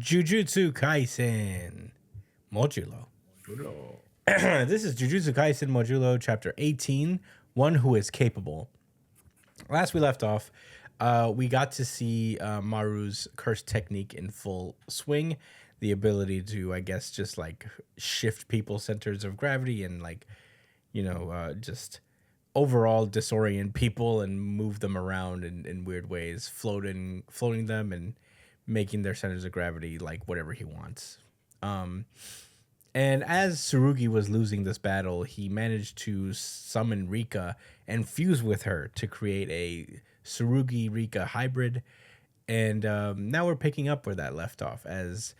Jujutsu Kaisen Modulo. This is Jujutsu Kaisen Modulo, Chapter 18, One Who is Capable. Last we left off, we got to see Maru's curse technique in full swing. The ability to, I guess, just like shift people's centers of gravity and like, just overall disorient people and move them around in weird ways, floating them and making their centers of gravity like whatever he wants. And as Tsurugi was losing this battle, he managed to summon Rika and fuse with her to create a Tsurugi-Rika hybrid. And now we're picking up where that left off as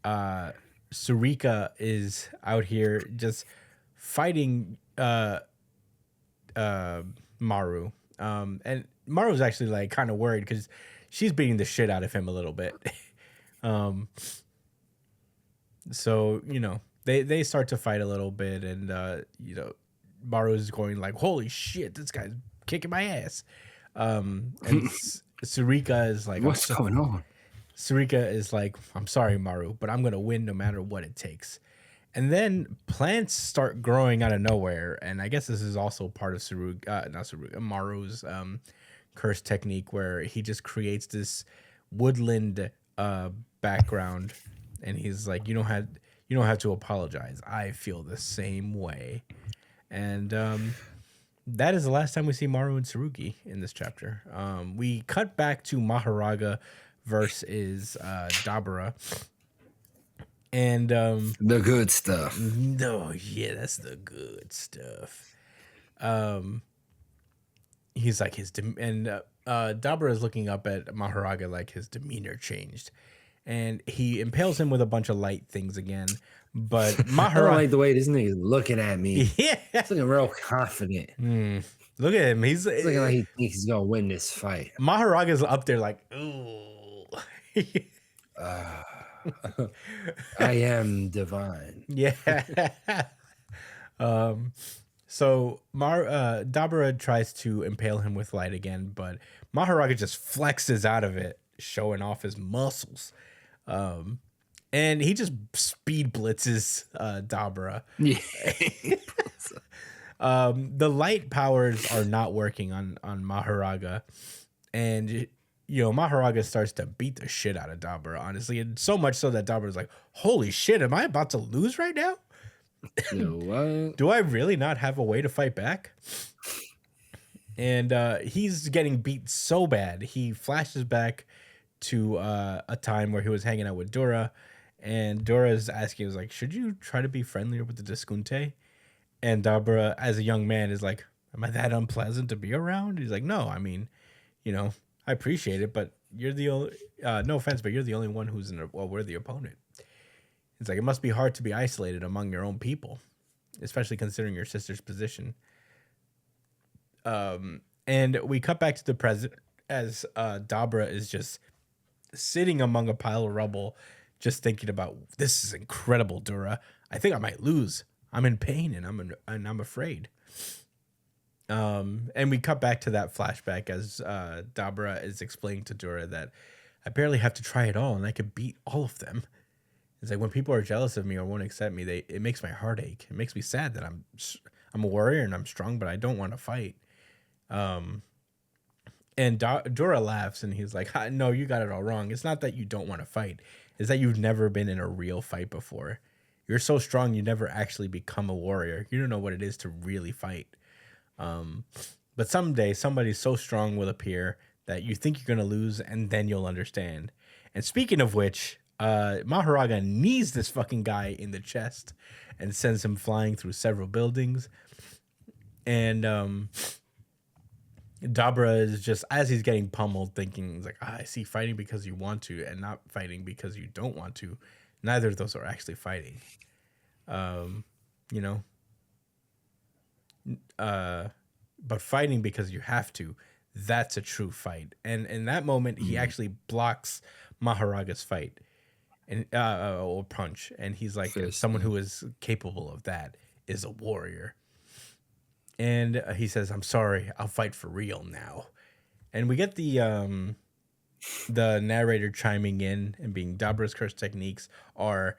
Surika is out here just fighting Maru. And Maru's actually like kind of worried because she's beating the shit out of him a little bit. So, they start to fight a little bit and, Maru's going like, holy shit, this guy's kicking my ass. And Surika is like, what's going on? Surika is like, I'm sorry, Maru, but I'm going to win no matter what it takes. And then plants start growing out of nowhere. And I guess this is also part of Maru's curse technique where he just creates this woodland background. And he's like, you don't have to apologize. I feel the same way. And that is the last time we see Maru and Tsurugi in this chapter. We cut back to Maharaga versus Dabura. And the good stuff. No, yeah, that's the good stuff. He's like Dabura is looking up at Maharaga like his demeanor changed. And he impales him with a bunch of light things again. But Maharaga, I don't like the way this nigga's looking at me. Yeah. He's looking real confident. Look at him. He's looking like he thinks he's gonna win this fight. Maharaga's up there like, ooh. I am divine. Yeah. So Dabura tries to impale him with light again, but Maharaga just flexes out of it, showing off his muscles. And he just speed blitzes Dabura. Yeah. The light powers are not working on Maharaga. And Maharaga starts to beat the shit out of Dabura, honestly. And so much so that Dabura's like, holy shit, am I about to lose right now? What? Do I really not have a way to fight back? And he's getting beat so bad. He flashes back to a time where he was hanging out with Dora. And Dora is asking, was like, should you try to be friendlier with the Diskunte? And Dabura, as a young man, is like, am I that unpleasant to be around? He's like, no, I mean, I appreciate it, but you're the only, no offense, but you're the only one who's a worthy opponent. It's like, it must be hard to be isolated among your own people, especially considering your sister's position. And we cut back to the present as Dabura is just sitting among a pile of rubble, just thinking about, this is incredible, Dora. I think I might lose. I'm in pain and I'm afraid. And we cut back to that flashback as Dabura is explaining to Dora that I barely have to try it all and I could beat all of them. It's like when people are jealous of me or won't accept me, it makes my heart ache. It makes me sad that I'm a warrior and I'm strong, but I don't want to fight. And Dora laughs and he's like, no, you got it all wrong. It's not that you don't want to fight. It's that you've never been in a real fight before. You're so strong, you never actually become a warrior. You don't know what it is to really fight. But someday somebody so strong will appear that you think you're going to lose and then you'll understand. And speaking of which, Maharaga knees this fucking guy in the chest and sends him flying through several buildings. And Dabura is just, as he's getting pummeled, thinking, he's like, I see, fighting because you want to and not fighting because you don't want to. Neither of those are actually fighting. But fighting because you have to, that's a true fight. And in that moment, he actually blocks Maharaga's fight and or punch. And he's like, someone who is capable of that is a warrior. And he says, I'm sorry, I'll fight for real now. And we get the the narrator chiming in and being Dabura's curse techniques are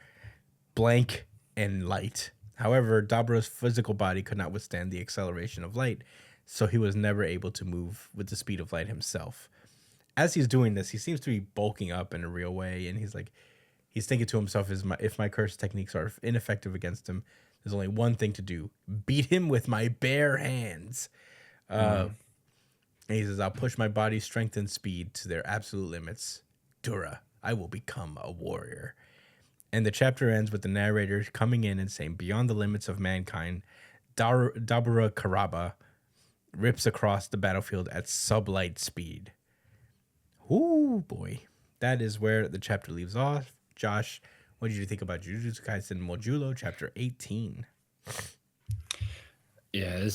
blank and light. However, Dabura's physical body could not withstand the acceleration of light, so he was never able to move with the speed of light himself. As he's doing this, he seems to be bulking up in a real way, and he's thinking to himself, if my curse techniques are ineffective against him, there's only one thing to do: beat him with my bare hands. And he says, I'll push my body's strength and speed to their absolute limits. Dura, I will become a warrior. And the chapter ends with the narrator coming in and saying, beyond the limits of mankind, Dabura Karaba rips across the battlefield at sublight speed. Ooh, boy. That is where the chapter leaves off. Josh, what did you think about Jujutsu Kaisen Modulo chapter 18? Yeah,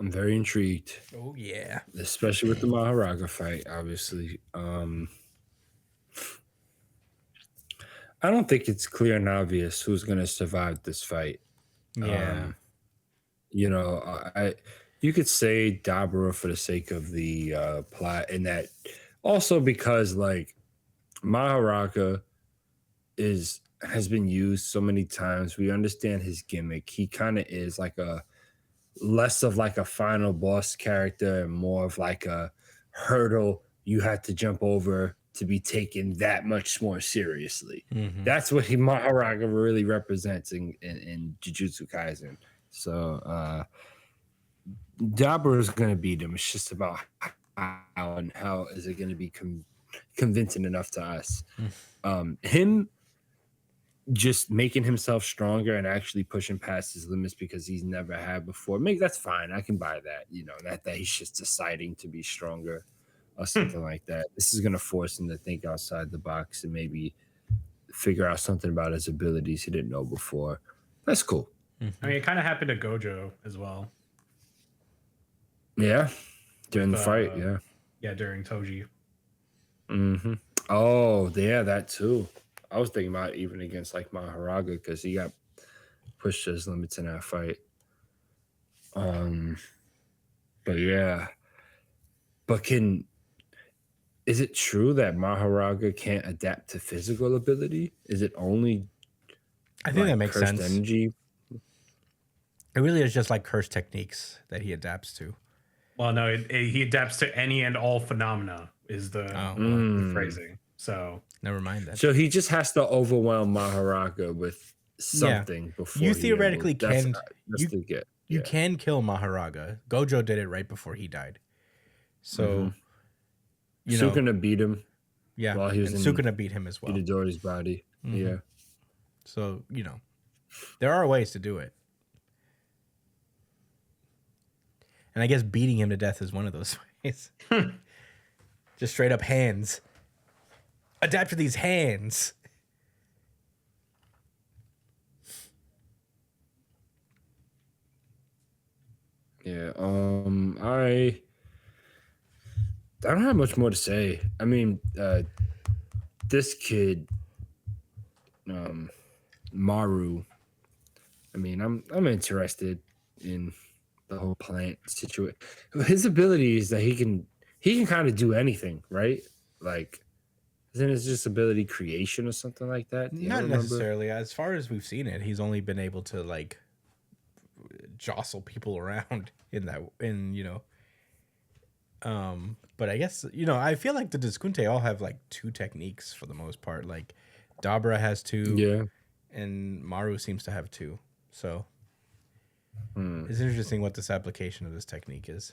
I'm very intrigued. Oh, yeah. Especially with the Maharaga fight, obviously. I don't think it's clear and obvious who's going to survive this fight. Yeah. You know, you could say Dabura for the sake of the plot, and that also because like Maharaga has been used so many times. We understand his gimmick. He kind of is like a less of like a final boss character and more of like a hurdle you have to jump over to be taken that much more seriously. Mm-hmm. That's what Maharaga really represents in Jujutsu Kaisen. So Dabura is going to beat him. It's just about how is it going to be convincing enough to us. Him just making himself stronger and actually pushing past his limits because he's never had before. Maybe that's fine. I can buy that. You know, that he's just deciding to be stronger or something like that. This is going to force him to think outside the box and maybe figure out something about his abilities he didn't know before. That's cool. I mean, it kind of happened to Gojo as well. Yeah. During the fight. Yeah. Yeah. During Toji. Mm-hmm. Oh, yeah, that too. I was thinking about even against like Maharaga because he got pushed to his limits in that fight. But yeah. But is it true that Maharaga can't adapt to physical ability? Is it only I think that makes sense. Energy? It really is just like curse techniques that he adapts to. Well, no, he adapts to any and all phenomena is the phrasing. So never mind that. So he just has to overwhelm Maharaga with something before you theoretically can. You Yeah. can kill Maharaga. Gojo did it right before he died. So you know, Sukuna beat him. Yeah, while he was and Sukuna beat him as well. Itadori's body. Yeah. So there are ways to do it, and I guess beating him to death is one of those ways. Just straight up hands. Adapt to these hands. Yeah. I don't have much more to say. I mean, this kid, Maru. I mean, I'm interested in the whole plant situation. His ability is that he can kind of do anything, right? Like, isn't his just ability creation or something like that? Not necessarily. As far as we've seen it, he's only been able to like jostle people around but I guess I feel like the Deskunte all have like two techniques for the most part. Like Dabura has two, and Maru seems to have two. So it's interesting what this application of this technique is.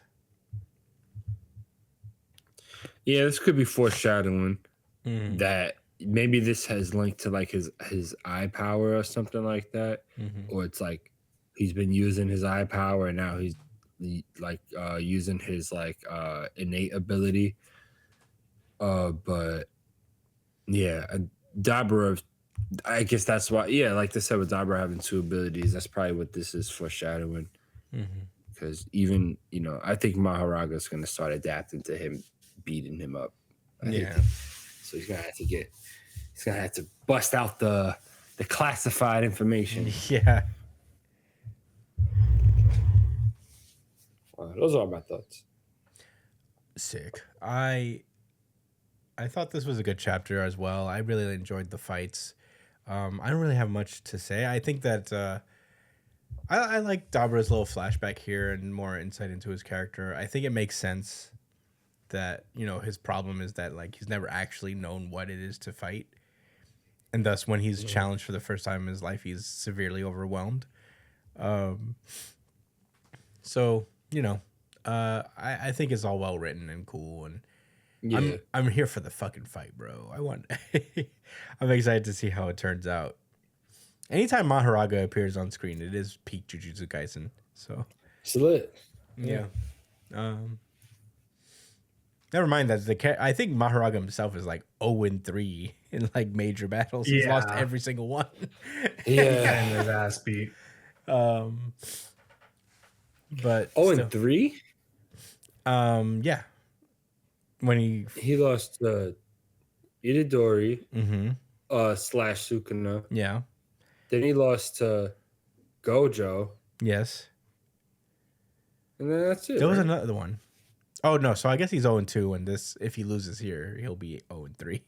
Yeah, this could be foreshadowing that maybe this has linked to like his eye power or something like that, or it's like he's been using his eye power and now he's like using his like innate ability. But yeah, Dabura, I guess that's why. Yeah, like they said with Dabura having two abilities, that's probably what this is foreshadowing. Because even I think Maharaga is going to start adapting to him beating him up. So he's gonna have to bust out the classified information. Yeah. Those are my thoughts. Sick. I thought this was a good chapter as well. I really enjoyed the fights. I don't really have much to say. I think that I like Dabura's little flashback here and more insight into his character. I think it makes sense that, his problem is that like he's never actually known what it is to fight. And thus when he's challenged for the first time in his life, he's severely overwhelmed. So, I think it's all well written and cool, and I'm here for the fucking fight, bro. I'm excited to see how it turns out. Anytime Maharaga appears on screen, it is peak Jujutsu Kaisen. So it's lit. Yeah. Never mind that I think Maharaga himself is like 0-3 in like major battles. He's lost every single one. And his ass beat. But 0-3? Yeah. When he lost Itadori mm-hmm. / Sukuna. Yeah. Then he lost to Gojo. Yes. And then that's it. There was another one. Oh no, so I guess he's 0-2, and if he loses here, he'll be 0-3.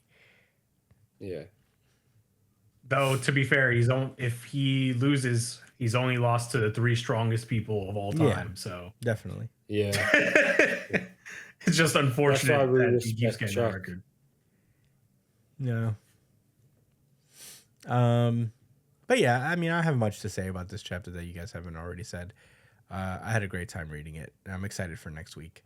Yeah. Though to be fair, if he loses, he's only lost to the 3 strongest people of all time. Yeah, so definitely. Yeah. It's just unfortunate that he keeps getting a record. Yeah. But yeah, I mean, I don't have much to say about this chapter that you guys haven't already said. I had a great time reading it, and I'm excited for next week.